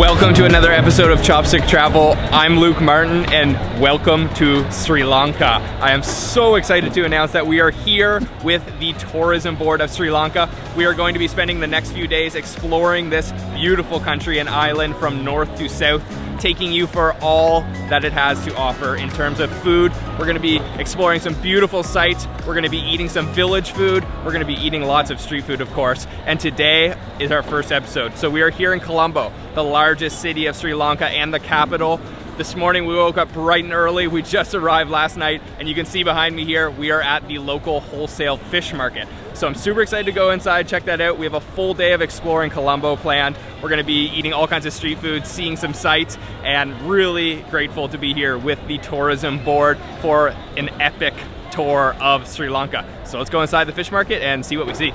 Welcome to another episode of Chopstick Travel. I'm Luke Martin and welcome to Sri Lanka. I am so excited to announce that we are here with the tourism board of Sri Lanka. We are going to be spending the next few days exploring this beautiful country and island from north to south, taking you for all that it has to offer in terms of food. We're going to be exploring some beautiful sites. We're going to be eating some village food. We're going to be eating lots of street food, of course. And today is our first episode. So we are here in Colombo, the largest city of Sri Lanka and the capital. This morning we woke up bright and early. We just arrived last night, and you can see behind me here, we are at the local wholesale fish market. So I'm super excited to go inside, check that out. We have a full day of exploring Colombo planned. We're gonna be eating all kinds of street food, seeing some sights, and really grateful to be here with the tourism board for an epic tour of Sri Lanka. So let's go inside the fish market and see what we see.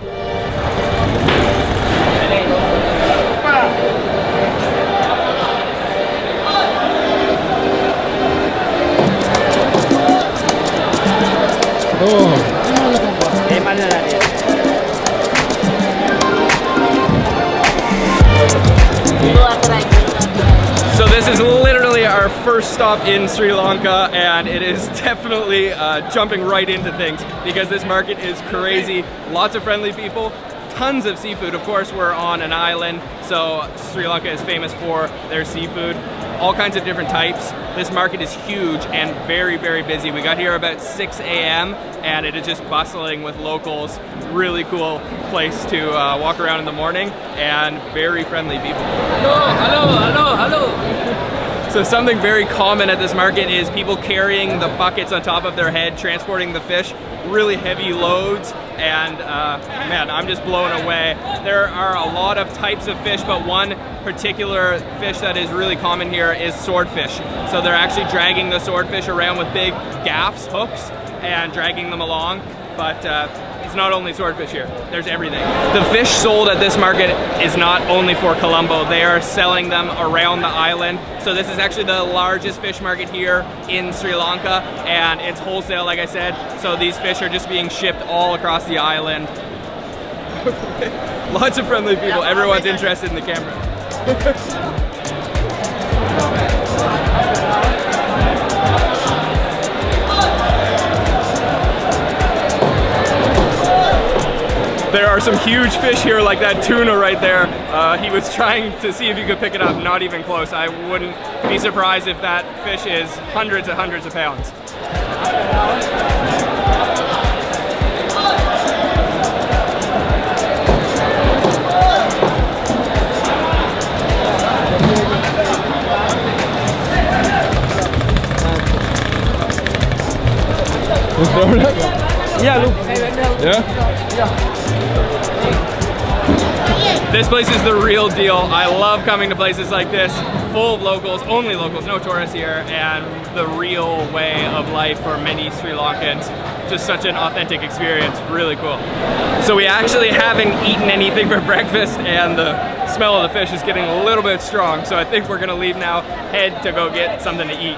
So this is literally our first stop in Sri Lanka, and it is definitely jumping right into things because this market is crazy. Lots of friendly people, tons of seafood. Of course, we're on an island, so Sri Lanka is famous for their seafood. All kinds of different types. This market is huge and very, very busy. We got here about 6 a.m. and it is just bustling with locals. Really cool place to walk around in the morning, and very friendly people. Hello. So something very common at this market is people carrying the buckets on top of their head, transporting the fish, really heavy loads, and man, I'm just blown away. There are a lot of types of fish, but one particular fish that is really common here is swordfish. So they're actually dragging the swordfish around with big gaffs, hooks, and dragging them along. But it's not only swordfish here, there's everything. The fish sold at this market is not only for Colombo, they are selling them around the island. So this is actually the largest fish market here in Sri Lanka, and it's wholesale, like I said. So these fish are just being shipped all across the island. Lots of friendly people, everyone's interested in the camera. There are some huge fish here, like that tuna right there. He was trying to see if he could pick it up, not even close. I wouldn't be surprised if that fish is hundreds and hundreds of pounds. Yeah, look. Yeah? This place is the real deal. I love coming to places like this, full of locals, only locals, no tourists here, and the real way of life for many Sri Lankans. Just such an authentic experience, really cool. So we actually haven't eaten anything for breakfast, and the smell of the fish is getting a little bit strong, so I think we're gonna leave now, head to go get something to eat.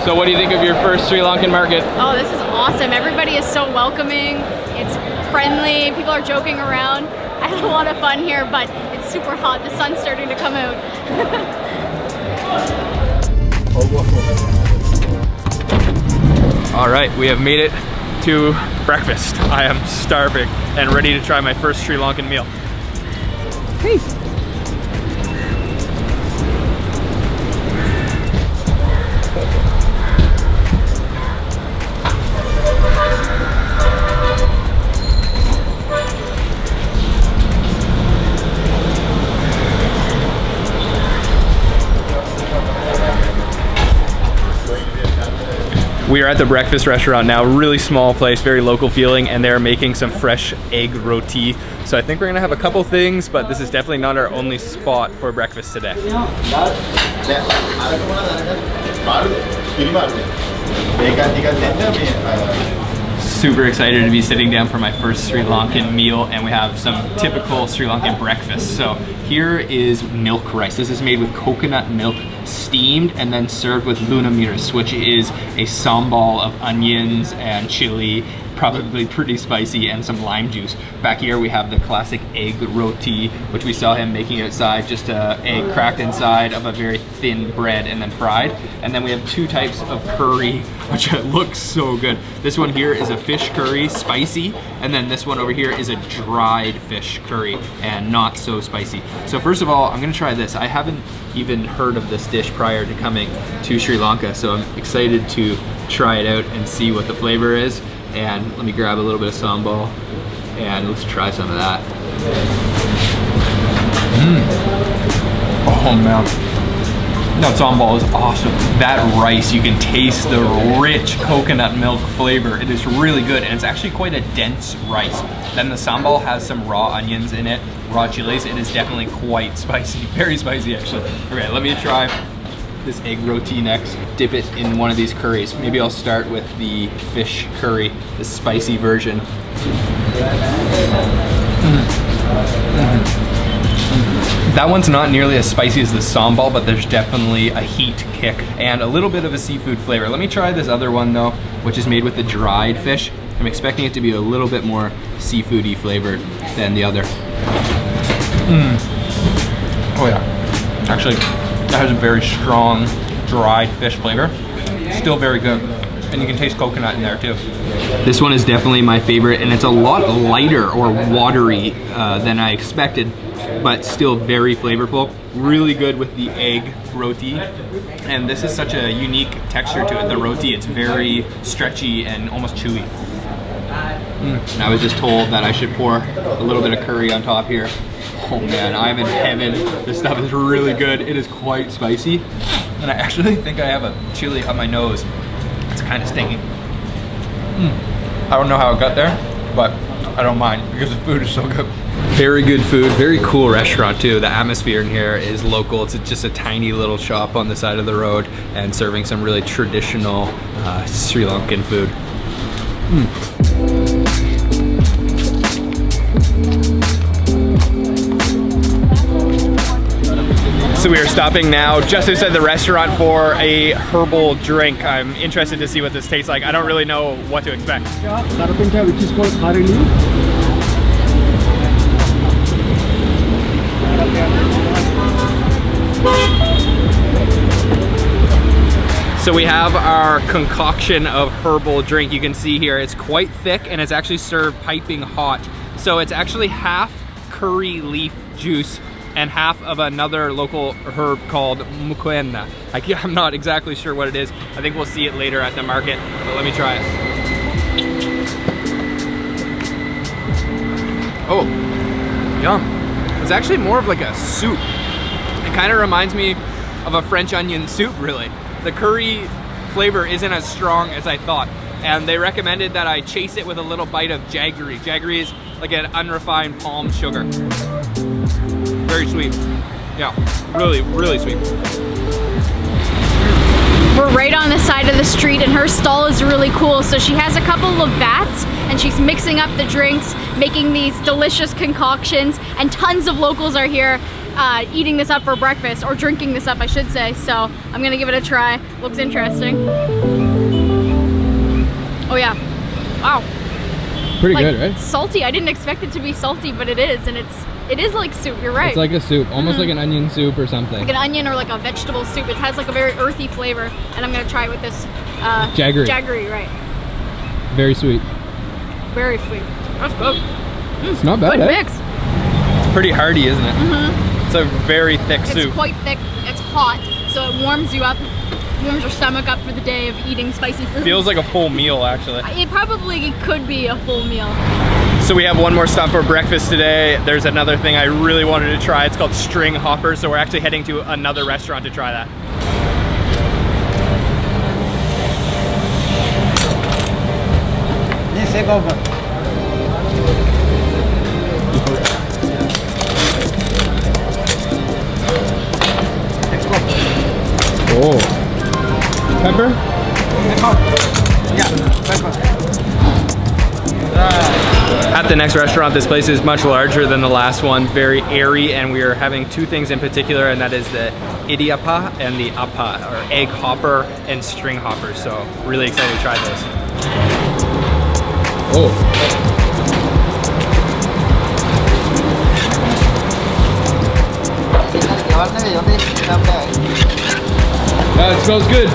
So what do you think of your first Sri Lankan market? Oh, this is awesome. Everybody is so welcoming. It's friendly. People are joking around. I had a lot of fun here, but it's super hot. The sun's starting to come out. All right, we have made it to breakfast. I am starving and ready to try my first Sri Lankan meal. Hey. We are at the breakfast restaurant now, really small place, very local feeling, and they're making some fresh egg roti. So I think we're gonna have a couple things, but this is definitely not our only spot for breakfast today. Super excited to be sitting down for my first Sri Lankan meal, and we have some typical Sri Lankan breakfast. So here is milk rice. This is made with coconut milk, steamed and then served with luna miris, which is a sambal of onions and chili probably pretty spicy, and some lime juice. Back here we have the classic egg roti, which we saw him making outside, just a egg cracked inside of a very thin bread and then fried. And then we have 2 types of curry, which looks so good. This one here is a fish curry, spicy, and then this one over here is a dried fish curry and not so spicy. So first of all, I'm gonna try this. I haven't even heard of this dish prior to coming to Sri Lanka, so I'm excited to try it out and see what the flavor is. And let me grab a little bit of sambal and let's try some of that. Oh man, that sambal is awesome. That rice, you can taste the rich coconut milk flavor. It is really good, and it's actually quite a dense rice. Then the sambal has some raw onions in it, raw chilies. It is definitely quite spicy, very spicy actually. Okay, let me try this egg roti next. Dip it in one of these curries. Maybe I'll start with the fish curry, the spicy version. That one's not nearly as spicy as the sambal, but there's definitely a heat kick and a little bit of a seafood flavor. Let me try this other one though, which is made with the dried fish. I'm expecting it to be a little bit more seafoody flavored than the other. Oh yeah, actually, that has a very strong dried fish flavor. Still very good. And you can taste coconut in there too. This one is definitely my favorite, and it's a lot lighter or watery than I expected, but still very flavorful. Really good with the egg roti. And this is such a unique texture to it, the roti. It's very stretchy and almost chewy. And I was just told that I should pour a little bit of curry on top here. Oh man, I'm in heaven. This stuff is really good. It is quite spicy. And I actually think I have a chili on my nose. It's kind of stinky. I don't know how it got there, but I don't mind because the food is so good. Very good food, very cool restaurant too. The atmosphere in here is local. It's just a tiny little shop on the side of the road and serving some really traditional Sri Lankan food. So we are stopping now just outside the restaurant for a herbal drink. I'm interested to see what this tastes like. I don't really know what to expect. Which is called curry leaf. So we have our concoction of herbal drink. You can see here, it's quite thick and it's actually served piping hot. So it's actually half curry leaf juice and half of another local herb called mukwena. I'm not exactly sure what it is. I think we'll see it later at the market, but let me try it. Oh, yum. It's actually more of like a soup. It kind of reminds me of a French onion soup, really. The curry flavor isn't as strong as I thought, and they recommended that I chase it with a little bite of jaggery. Jaggery is like an unrefined palm sugar. Very sweet. Yeah, really, really sweet. We're right on the side of the street, and her stall is really cool. So she has a couple of vats and she's mixing up the drinks, making these delicious concoctions, and tons of locals are here eating this up for breakfast, or drinking this up I should say. So I'm gonna give it a try. Looks interesting. Oh yeah, wow. Pretty like, good, right? Salty. I didn't expect it to be salty, but it is, and it is like soup, you're right. It's like a soup, almost like an onion soup or something. Like an onion or like a vegetable soup. It has like a very earthy flavor, and I'm gonna try it with this jaggery. Jaggery, right. Very sweet. Very sweet. That's good. It's not bad, Good eh? mix. It's pretty hearty, isn't it? It's a very thick soup. It's quite thick, it's hot, so it warms you up, warms your stomach up for the day of eating spicy food. Feels like a full meal, actually. It probably could be a full meal. So we have one more stop for breakfast today. There's another thing I really wanted to try. It's called string hoppers, so we're actually heading to another restaurant to try that. Oh. Pepper? Yeah, pepper. At the next restaurant, this place is much larger than the last one, very airy, and we are having two things in particular, and that is the idiapa and the apa, or egg hopper and string hoppers. So really excited to try those. Oh. It smells good.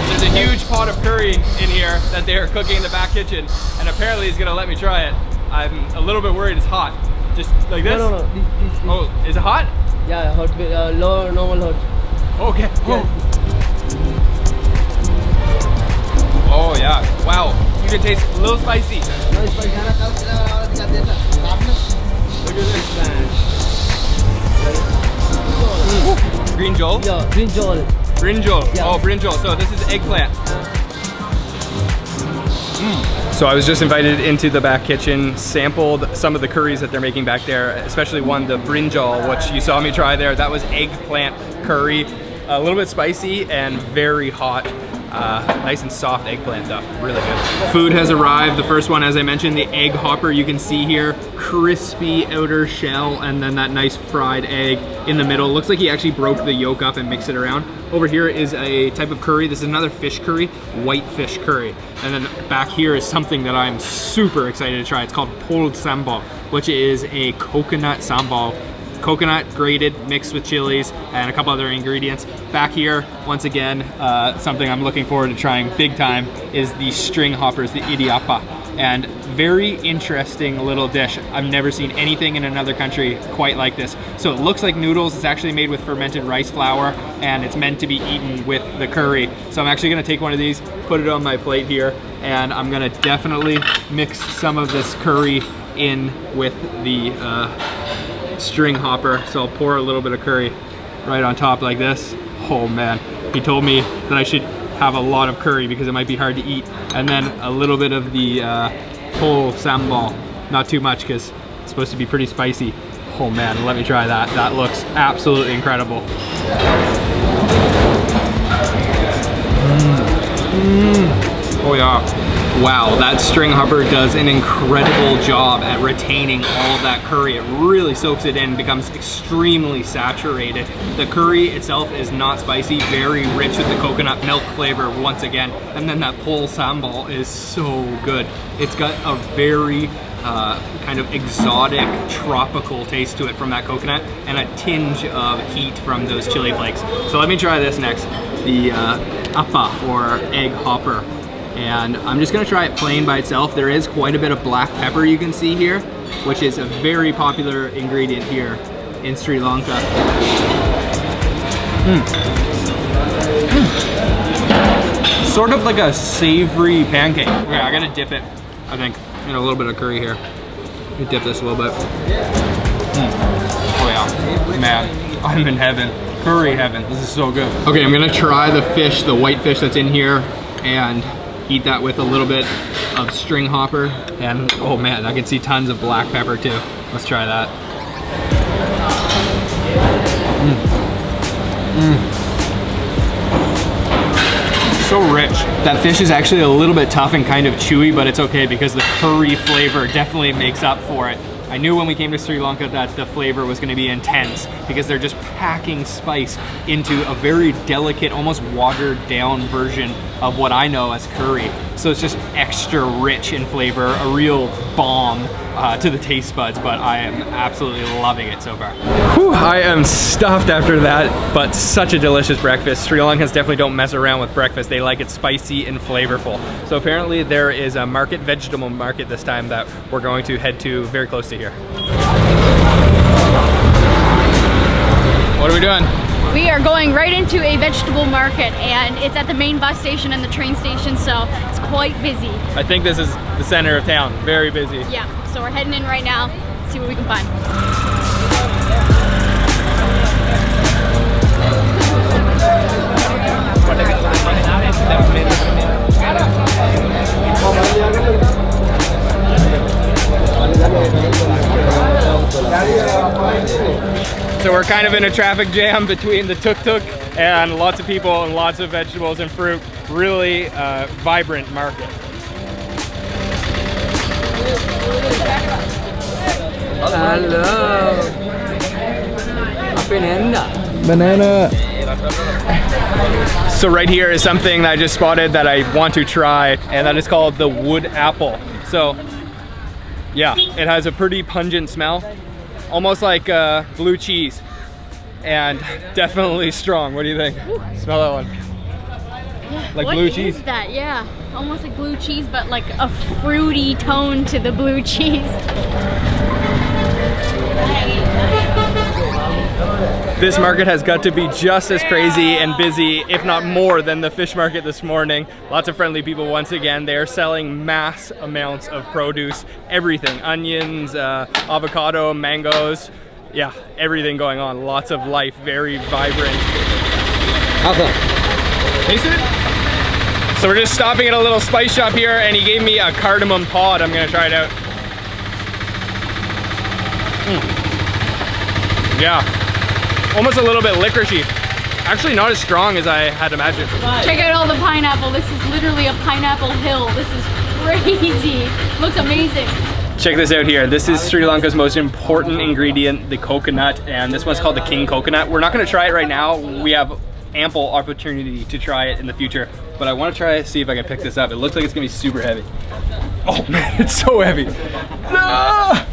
There's a huge pot of curry in here that they are cooking in the back kitchen, and apparently he's gonna let me try it. I'm a little bit worried it's hot. Just like this? No. This. Oh, is it hot? Yeah, hot, low, normal hot. Okay. Yeah. Oh yeah. Wow. You can taste a little spicy. No, it's fine. Look at this. Brinjal? Yeah, brinjal. Brinjal. Yeah. Oh, brinjal. So this is eggplant. So I was just invited into the back kitchen, sampled some of the curries that they're making back there, especially one, the brinjal, which you saw me try there. That was eggplant curry, a little bit spicy and very hot. Nice and soft eggplant though, really good. Food has arrived. The first one, as I mentioned, the egg hopper you can see here. Crispy outer shell and then that nice fried egg in the middle. Looks like he actually broke the yolk up and mixed it around. Over here is a type of curry. This is another fish curry, white fish curry. And then back here is something that I'm super excited to try. It's called pol sambal, which is a coconut sambal. Coconut grated, mixed with chilies and a couple other ingredients. Back here, once again, something I'm looking forward to trying big time is the string hoppers, the idiapa. And very interesting little dish. I've never seen anything in another country quite like this. So it looks like noodles. It's actually made with fermented rice flour and it's meant to be eaten with the curry. So I'm actually gonna take one of these, put it on my plate here, and I'm gonna definitely mix some of this curry in with the string hopper. So I'll pour a little bit of curry right on top like this. Oh man, he told me that I should have a lot of curry because it might be hard to eat, and then a little bit of the pol sambal, not too much because it's supposed to be pretty spicy. Oh man, let me try that. That looks absolutely incredible. Oh yeah. Wow, that string hopper does an incredible job at retaining all of that curry. It really soaks it in, becomes extremely saturated. The curry itself is not spicy, very rich with the coconut milk flavor once again. And then that pol sambal is so good. It's got a very kind of exotic, tropical taste to it from that coconut and a tinge of heat from those chili flakes. So let me try this next, the apa or egg hopper. And I'm just gonna try it plain by itself. There is quite a bit of black pepper you can see here, which is a very popular ingredient here in Sri Lanka. Sort of like a savory pancake. Okay, I gotta dip it, I think, in a little bit of curry here. Let me dip this a little bit. Oh yeah, man, I'm in heaven. Curry heaven, this is so good. Okay, I'm gonna try the fish, the white fish that's in here, and eat that with a little bit of string hopper. And oh man, I can see tons of black pepper too. Let's try that. So rich. That fish is actually a little bit tough and kind of chewy, but it's okay because the curry flavor definitely makes up for it. I knew when we came to Sri Lanka that the flavor was going to be intense because they're just packing spice into a very delicate, almost watered down version of what I know as curry. So it's just extra rich in flavor, a real balm to the taste buds, but I am absolutely loving it so far. Whew, I am stuffed after that, but such a delicious breakfast. Sri Lankans definitely don't mess around with breakfast. They like it spicy and flavorful. So apparently there is a market, vegetable market this time, that we're going to head to very close to here. What are we doing? We are going right into a vegetable market, and it's at the main bus station and the train station, so it's quite busy. I think this is the center of town, very busy. Yeah, so we're heading in right now, see what we can find. So we're kind of in a traffic jam between the tuk-tuk and lots of people and lots of vegetables and fruit. Really vibrant market. Hello. Banana. So right here is something that I just spotted that I want to try, and that is called the wood apple. So yeah, it has a pretty pungent smell, almost like blue cheese, and definitely strong. What do you think? Smell that one. Like blue cheese. What is that? Yeah, almost like blue cheese, but like a fruity tone to the blue cheese. This market has got to be just as crazy and busy, if not more, than the fish market this morning. Lots of friendly people once again. They're selling mass amounts of produce, everything, onions, avocado, mangoes, yeah, everything going on. Lots of life, very vibrant. Awesome. Taste it? So we're just stopping at a little spice shop here, and he gave me a cardamom pod. I'm gonna try it out. Yeah, almost a little bit licoricey. Actually not as strong as I had imagined. Check out all the pineapple. This is literally a pineapple hill. This is crazy. Looks amazing. Check this out here. This is Sri Lanka's most important ingredient, the coconut, and this one's called the king coconut. We're not gonna try it right now. We have ample opportunity to try it in the future, but I want to try it, see if I can pick this up. It looks like it's gonna be super heavy. Oh man, it's so heavy. Ah!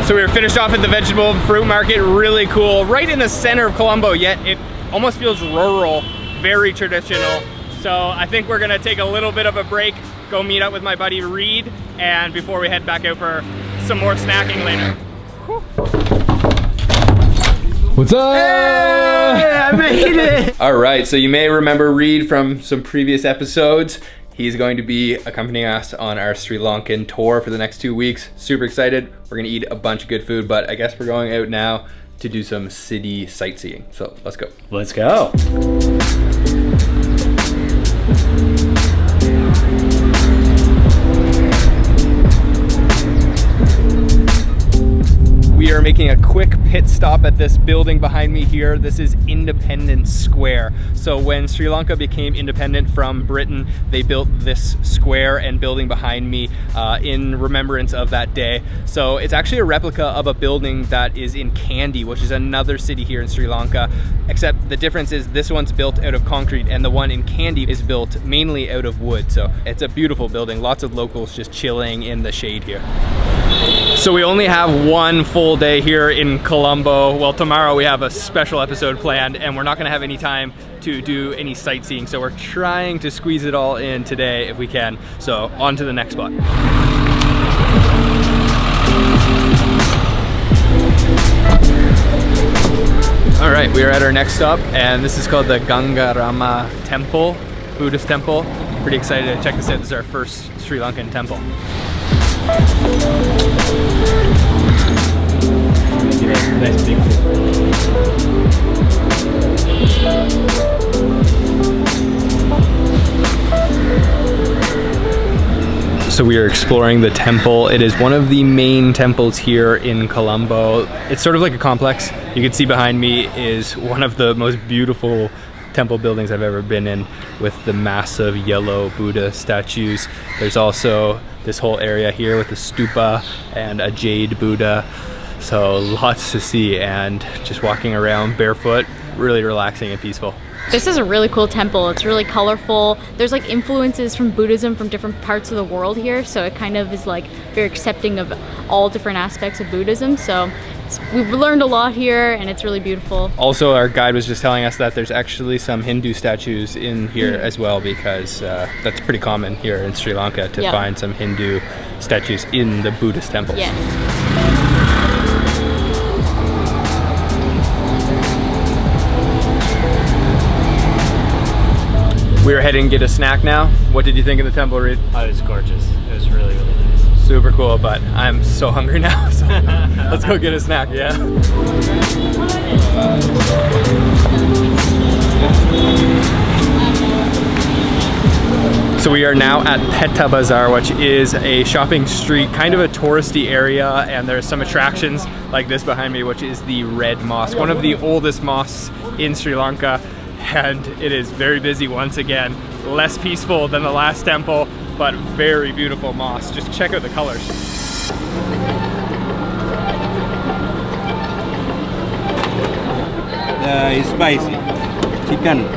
So we were finished off at the vegetable fruit market, really cool, right in the center of Colombo, yet it almost feels rural, very traditional. So I think we're gonna take a little bit of a break, go meet up with my buddy Reed, and before we head back out for some more snacking later. What's up? Hey, I made it! All right, so you may remember Reed from some previous episodes. He's going to be accompanying us on our Sri Lankan tour for the next 2 weeks. Super excited. We're gonna eat a bunch of good food, but I guess we're going out now to do some city sightseeing. So let's go. Let's go. We are making a quick pit stop at this building behind me here. This is Independence Square. So when Sri Lanka became independent from Britain, they built this square and building behind me in remembrance of that day. So it's actually a replica of a building that is in Kandy, which is another city here in Sri Lanka, except the difference is this one's built out of concrete and the one in Kandy is built mainly out of wood. So it's a beautiful building, lots of locals just chilling in the shade here. So we only have one full day here in Colombo. Well, tomorrow we have a special episode planned and we're not gonna have any time to do any sightseeing. So we're trying to squeeze it all in today if we can. So on to the next spot. All right, we are at our next stop and this is called the Gangarama Temple, Buddhist temple. Pretty excited to check this out. This is our first Sri Lankan temple. Nice big. So we are exploring the temple. It is one of the main temples here in Colombo. It's sort of like a complex. You can see behind me is one of the most beautiful temple buildings I've ever been in, with the massive yellow Buddha statues. There's also this whole area here with the stupa and a jade Buddha. So lots to see, and just walking around barefoot, really relaxing and peaceful. This is a really cool temple. It's really colorful. There's like influences from Buddhism from different parts of the world here. So it kind of is like very accepting of all different aspects of Buddhism. So we've learned a lot here and it's really beautiful. Also, our guide was just telling us that there's actually some Hindu statues in here as well, because that's pretty common here in Sri Lanka to find some Hindu statues in the Buddhist temples. Yes. We are heading to get a snack now. What did you think of the temple, Reed? Oh, it was gorgeous. It was really, really nice. Super cool, but I'm so hungry now, so let's go get a snack, yeah? So we are now at Peta Bazaar, which is a shopping street, kind of a touristy area, and there's some attractions like this behind me, which is the Red Mosque, one of the oldest mosques in Sri Lanka. And it is very busy once again, less peaceful than the last temple, but very beautiful mosque. Just check out the colors. spicy chicken.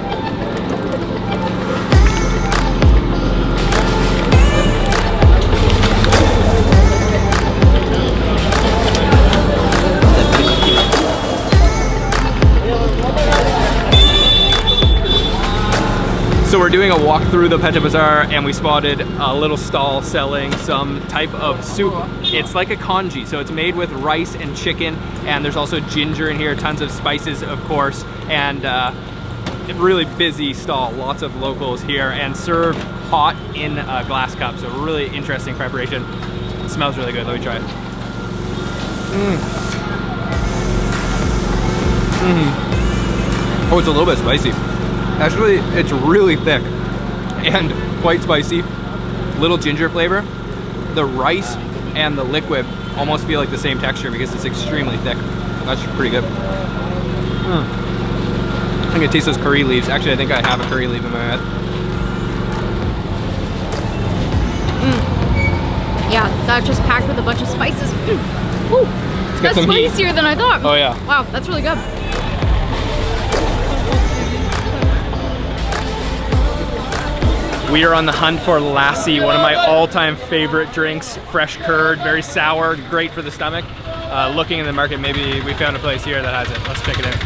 So we're doing a walk through the Peta Bazaar and we spotted a little stall selling some type of soup. It's like a congee, so it's made with rice and chicken, and there's also ginger in here, tons of spices of course, and a really busy stall, lots of locals here, and served hot in a glass cup, so really interesting preparation. It smells really good, let me try it. Oh, it's a little bit spicy. Actually, it's really thick and quite spicy. Little ginger flavor. The rice and the liquid almost feel like the same texture because it's extremely thick. That's pretty good. I think it tastes those curry leaves. Actually, I think I have a curry leaf in my mouth. Yeah, that's just packed with a bunch of spices. Ooh, that's some heat. spicier than I thought. Oh yeah. Wow, that's really good. We are on the hunt for lassi, one of my all-time favorite drinks. Fresh curd, very sour, great for the stomach. Looking in the market, maybe we found a place here that has it. Let's check it out.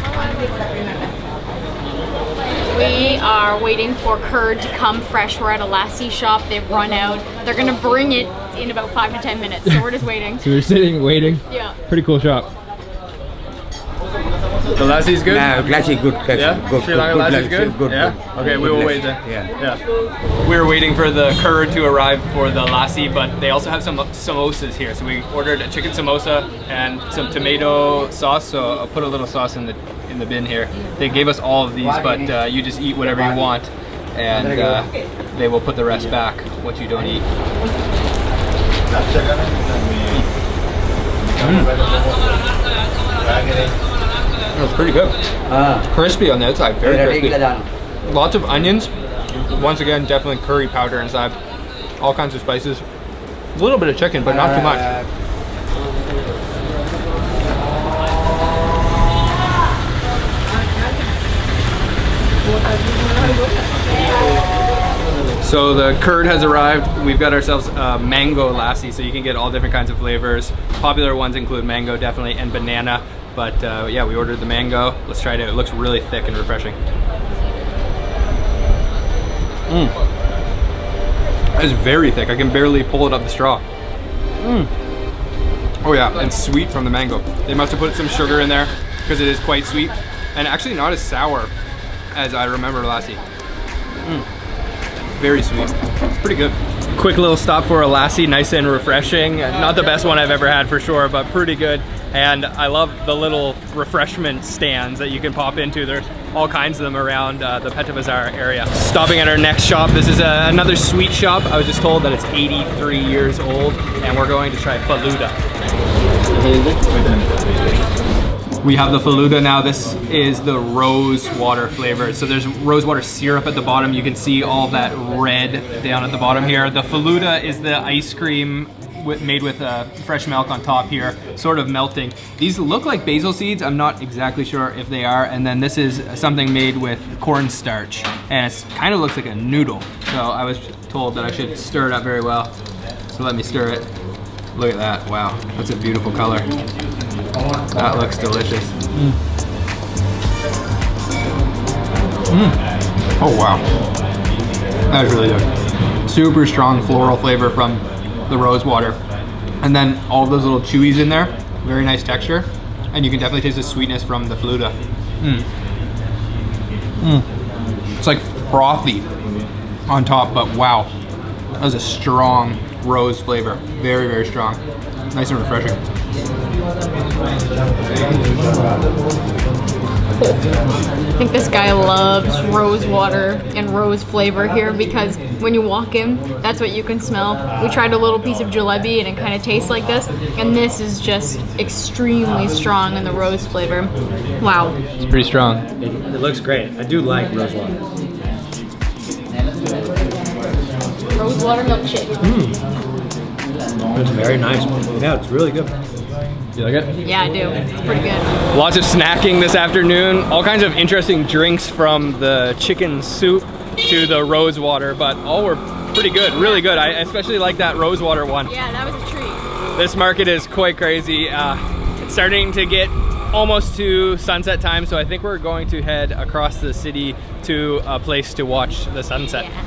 We are waiting for curd to come fresh. We're at a lassi shop. They've run out. They're gonna bring it in about 5 to 10 minutes, so we're just waiting. So we're sitting, waiting. Yeah. Pretty cool shop. The lassi's good? Lassi good. Yeah? Good. Sri Lanka lassi's good? Yeah? Okay, we will wait then. Yeah. We're waiting for the curd to arrive for the lassi, but they also have some samosas here. So we ordered a chicken samosa and some tomato sauce. So I'll put a little sauce in the bin here. They gave us all of these, but you just eat whatever you want, and they will put the rest back, what you don't eat. It's pretty good. Crispy on the outside, very crispy. Lots of onions. Once again, definitely curry powder inside. All kinds of spices. A little bit of chicken, but not too much. So the curd has arrived. We've got ourselves a mango lassi, so you can get all different kinds of flavors. Popular ones include mango, definitely, and banana. But yeah, we ordered the mango. Let's try it out. It looks really thick and refreshing. It's very thick. I can barely pull it up the straw. Oh yeah, and sweet from the mango. They must have put some sugar in there because it is quite sweet, and actually not as sour as I remember lassi. Very sweet. Pretty good. Quick little stop for a lassi, nice and refreshing. Not the best one I've ever had for sure, but pretty good. And I love the little refreshment stands that you can pop into. There's all kinds of them around the Peta Bazaar area. Stopping at our next shop. This is another sweet shop. I was just told that it's 83 years old, and we're going to try faluda. We have the faluda now. This is the rose water flavor. So there's rose water syrup at the bottom. You can see all that red down at the bottom here. The faluda is the ice cream made with fresh milk on top here, sort of melting. These look like basil seeds. I'm not exactly sure if they are. And then this is something made with cornstarch, and it kind of looks like a noodle. So I was told that I should stir it up very well. So let me stir it. Look at that, wow, that's a beautiful color. That looks delicious. Oh wow, that is really good. Super strong floral flavor from the rose water. And then all those little chewies in there, very nice texture. And you can definitely taste the sweetness from the faluda. It's like frothy on top, but wow, that was a strong rose flavor. Very, very strong. Nice and refreshing. I think this guy loves rose water and rose flavor here because when you walk in, that's what you can smell. We tried a little piece of jalebi and it kind of tastes like this, and this is just extremely strong in the rose flavor. Wow. It's pretty strong. It looks great. I do like rose water. Rose water milkshake. It's very nice. Yeah, it's really good. You like it? Yeah, I do. It's pretty good. Lots of snacking this afternoon. All kinds of interesting drinks from the chicken soup to the rose water, but all were pretty good, really good. I especially like that rose water one. Yeah, that was a treat. This market is quite crazy. It's starting to get almost to sunset time, so I think we're going to head across the city to a place to watch the sunset. Yeah.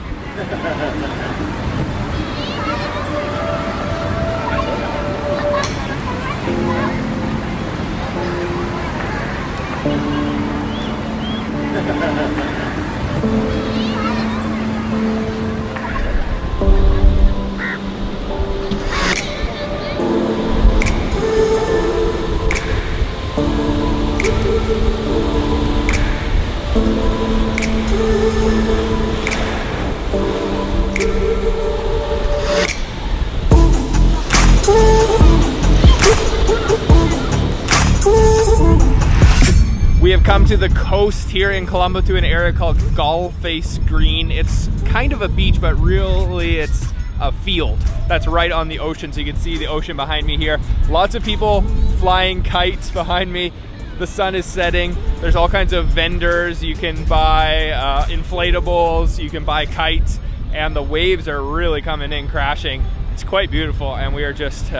We have come to the coast here in Colombo to an area called Gullface Green. It's kind of a beach, but really it's a field that's right on the ocean, so you can see the ocean behind me here. Lots of people flying kites behind me. The sun is setting. There's all kinds of vendors. You can buy inflatables, you can buy kites, and the waves are really coming in crashing. It's quite beautiful, and we are just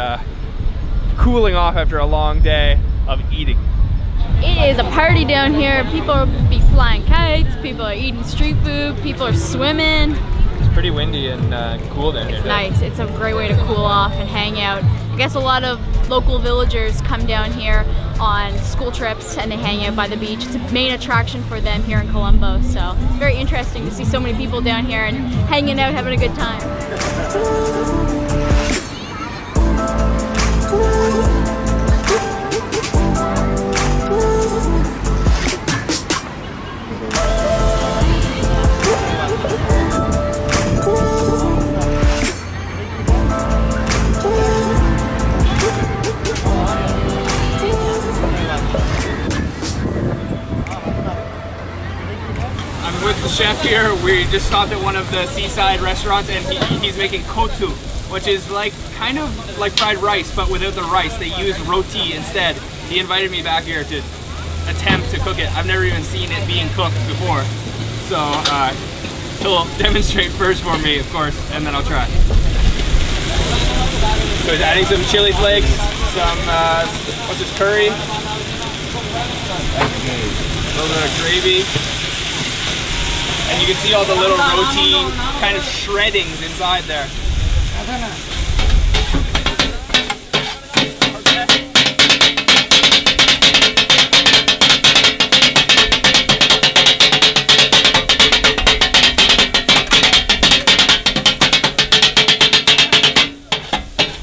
cooling off after a long day of eating. It is a party down here. People will be flying kites, people are eating street food, people are swimming. It's pretty windy and cool down here. It's nice. It's a great way to cool off and hang out. I guess a lot of local villagers come down here on school trips and they hang out by the beach. It's a main attraction for them here in Colombo, so very interesting to see so many people down here and hanging out, having a good time. With the chef here, we just stopped at one of the seaside restaurants, and he's making kotu, which is like kind of like fried rice, but without the rice. They use roti instead. He invited me back here to attempt to cook it. I've never even seen it being cooked before, so he'll demonstrate first for me, of course, and then I'll try. So he's adding some chili flakes, some what's this, curry, a little bit of gravy. And you can see all the little roti kind of shreddings inside there.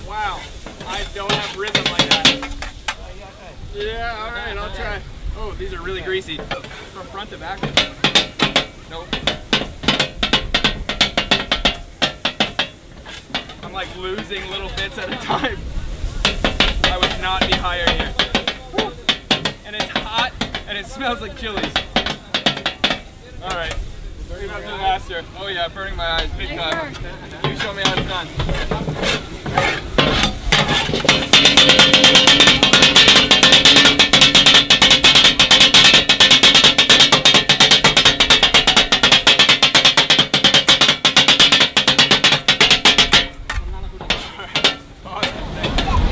Wow, I don't have rhythm like that. Yeah, all right, I'll try. Oh, these are really greasy. From front to back. Nope. I'm like losing little bits at a time. I would not be hired here. Woo. And it's hot and it smells like chilies. Alright. Give it up to the master. Oh yeah, burning my eyes big time. You show me how it's done.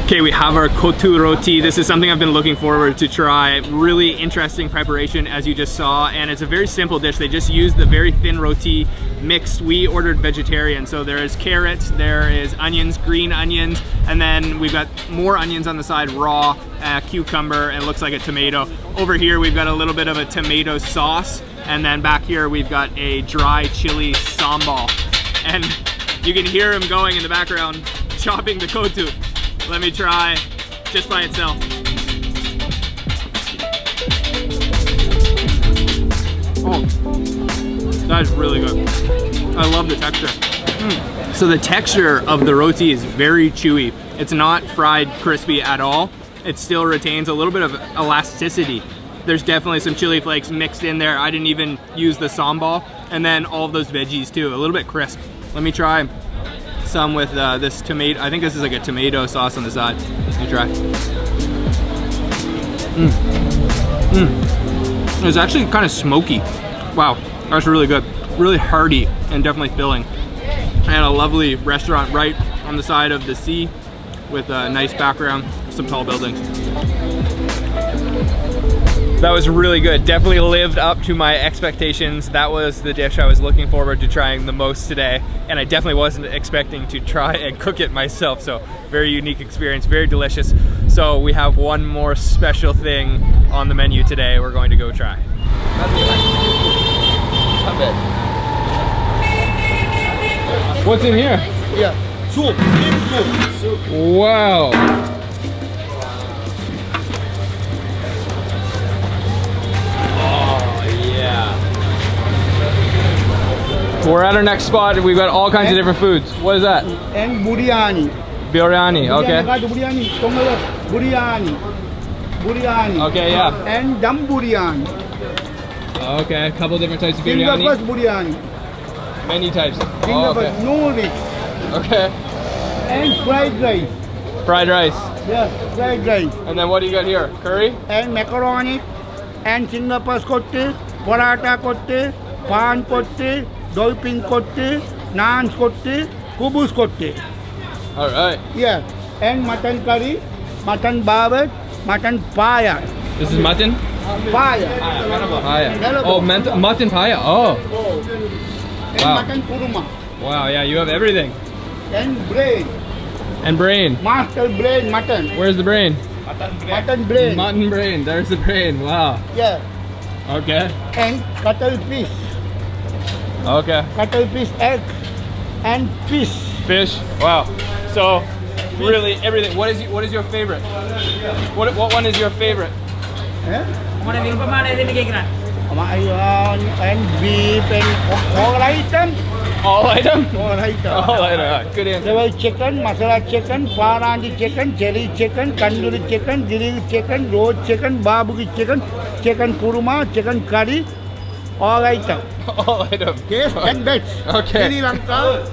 Okay, we have our kotu roti. This is something I've been looking forward to try. Really interesting preparation, as you just saw, and it's a very simple dish. They just use the very thin roti mixed. We ordered vegetarian, so there is carrots, there is onions, green onions, and then we've got more onions on the side, raw, cucumber, and it looks like a tomato. Over here we've got a little bit of a tomato sauce, and then back here we've got a dry chili sambal. And you can hear him going in the background, chopping the kotu. Let me try just by itself. Oh, that is really good. I love the texture. So the texture of the roti is very chewy. It's not fried crispy at all. It still retains a little bit of elasticity. There's definitely some chili flakes mixed in there. I didn't even use the sambal. And then all of those veggies too, a little bit crisp. Let me try some with this tomato. I think this is like a tomato sauce on the side. Let me try. It's actually kind of smoky. Wow, that's really good. Really hearty and definitely filling. And a lovely restaurant right on the side of the sea with a nice background, some tall buildings. That was really good. Definitely lived up to my expectations. That was the dish I was looking forward to trying the most today. And I definitely wasn't expecting to try and cook it myself. So very unique experience, very delicious. So we have one more special thing on the menu today we're going to go try. What's in here? Yeah. Soup. Beef soup. Wow. We're at our next spot. We've got all kinds of different foods. What is that? And biryani. Biryani, okay. Biryani, Tongala, biryani. Biryani. Okay, yeah. And dum biryani. Okay, a couple different types of Singapore biryani. biryani. Many types. Oh, Singapore okay. noodles. Okay. And fried rice. Fried rice. Yes, fried rice. And then what do you got here? Curry? And macaroni. And Singapore kotte, paratha kotte, pan kotte, dolphin kotte, naan kotte, kubus kotte. All right. Yeah. And mutton curry, mutton barbecue, mutton paya. This is mutton? Paya. Paya. Oh, mutton paya. Oh. And Wow. mutton kurma. Wow, yeah, you have everything. And brain. And brain. Master brain mutton. Where's the brain? Mutton brain. Mutton brain. There's the brain. Wow. Yeah. Okay. And cuttlefish. Okay. Cuttlefish egg. And fish. Fish. Wow. So, really everything. What is your favorite? What one is your favorite? And beef and all item. All item? All item. All item. Good answer. There was chicken, masala chicken, parandi chicken, chili chicken, tandoori chicken, grill chicken, roast chicken, barbecue chicken, chicken kurma, chicken curry, all item. All item. Taste and bets. Okay. Sri Lanka.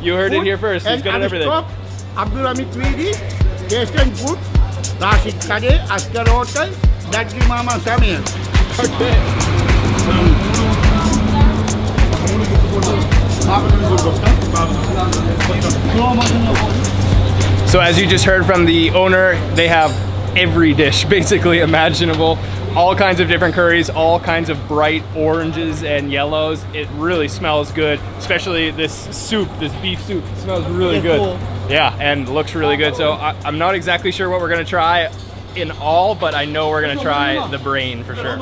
You heard it here first. He's And good at everything. Abdul Hamid Tweedy, Taste and Food, Rashid Kade, Askar Hotel, Dadri Mama Samuel. So as you just heard from the owner, they have every dish basically imaginable. All kinds of different curries, all kinds of bright oranges and yellows. It really smells good, especially this soup, this beef soup. It smells really good. Cool. Yeah, and looks really good. So I'm not exactly sure what we're gonna try in all, but I know we're gonna try the brain for sure.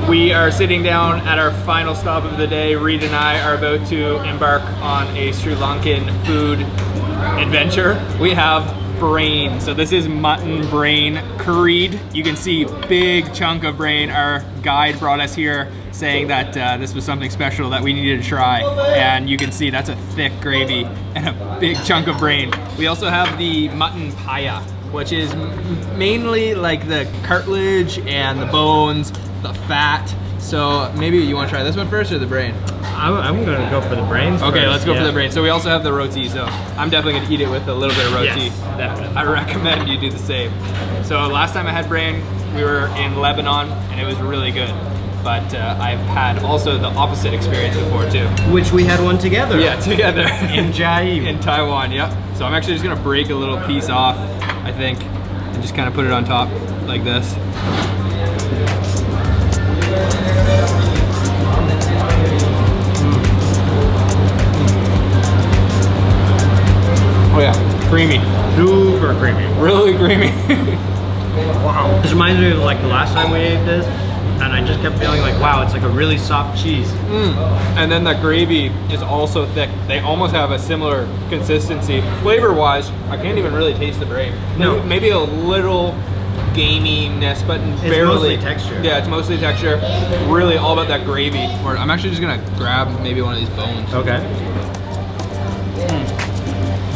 We are sitting down at our final stop of the day. Reed and I are about to embark on a Sri Lankan food adventure. We have brain. So this is mutton brain curried. You can see big chunk of brain. Our guide brought us here saying that this was something special that we needed to try. And you can see that's a thick gravy and a big chunk of brain. We also have the mutton paya, which is mainly like the cartilage and the bones, the fat. So maybe you want to try this one first or the brain? I'm gonna go for the brains. Okay, first, let's go for yeah. the brain. So we also have the roti, so I'm definitely gonna eat it with a little bit of roti. Yes, definitely. I recommend you do the same. So last time I had brain, we were in Lebanon and it was really good. But I've had also the opposite experience before too. Which we had one together. Yeah, together. In Jai. In Taiwan, yep. So I'm actually just gonna break a little piece off, I think, and just kind of put it on top like this. Oh yeah, creamy. Super creamy. Really creamy. Wow. This reminds me of like the last time we ate this, and I just kept feeling like, wow, it's like a really soft cheese. And then the gravy is also thick. They almost have a similar consistency. Flavor-wise, I can't even really taste the brain. No. Maybe a little gaminess, but barely. mostly texture. Yeah, it's mostly texture. Really all about that gravy. Or I'm actually just gonna grab maybe one of these bones. Okay.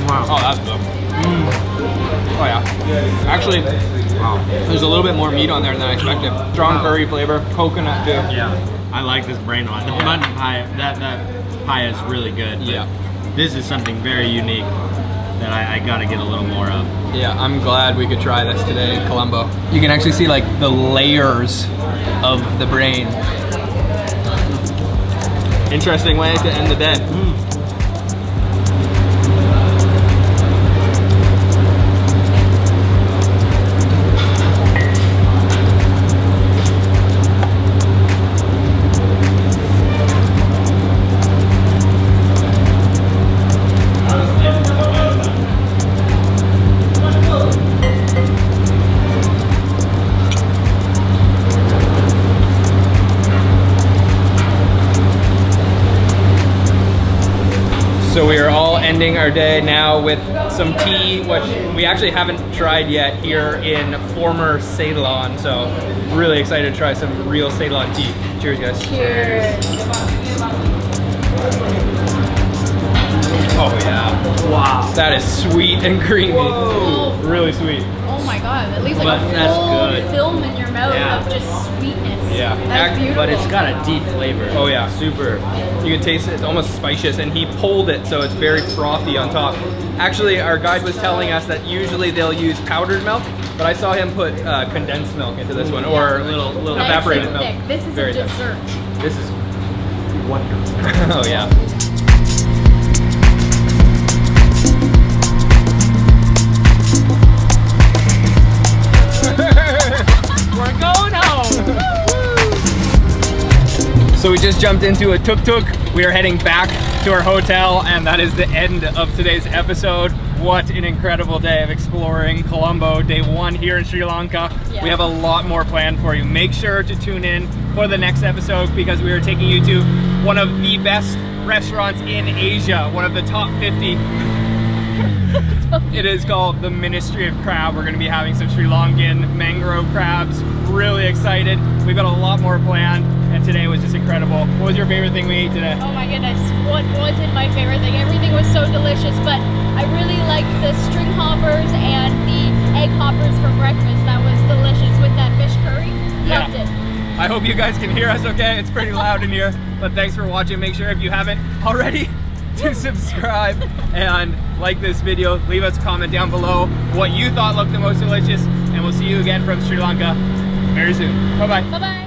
Wow. Oh, that's good. Oh yeah. Actually, wow. There's a little bit more meat on there than I expected. Strong curry flavor, coconut too. Yeah. I like this brain one. The mutton pie, that pie is really good. Yeah. This is something very unique that I gotta get a little more of. Yeah, I'm glad we could try this today in Colombo. You can actually see like the layers of the brain. Interesting way to end the day. So we are all ending our day now with some tea, which we actually haven't tried yet here in former Ceylon. So really excited to try some real Ceylon tea. Cheers, guys. Cheers. Oh yeah. Wow. That is sweet and creamy. Whoa. Really sweet. Oh my god, it leaves like But a that's full good. film in your mouth Yeah. of just sweetness. Yeah. That's beautiful. But it's got a deep flavor. Oh yeah. Super. You can taste it, it's almost spicious, and he pulled it so it's very frothy on top. Actually, our guide was telling us that usually they'll use powdered milk, but I saw him put condensed milk into this one, or little Nice evaporated and milk. thick. This is Very a thick. dessert. This is wonderful. Oh yeah. We're going home. So we just jumped into a tuk-tuk. We are heading back to our hotel, and that is the end of today's episode. What an incredible day of exploring Colombo, day one here in Sri Lanka. Yeah. We have a lot more planned for you. Make sure to tune in for the next episode because we are taking you to one of the best restaurants in Asia, one of the top 50. It is called the Ministry of Crab. We're going to be having some Sri Lankan mangrove crabs. Really excited. We've got a lot more planned, and today was just incredible. What was your favorite thing we ate today? Oh my goodness, what wasn't my favorite thing? Everything was so delicious, but I really liked the string hoppers and the egg hoppers for breakfast. That was delicious with that fish curry. Loved it. I hope you guys can hear us okay. It's pretty loud in here, but thanks for watching. Make sure if you haven't already to subscribe and like this video. Leave us a comment down below what you thought looked the most delicious, and we'll see you again from Sri Lanka very soon. Bye-bye. Bye-bye.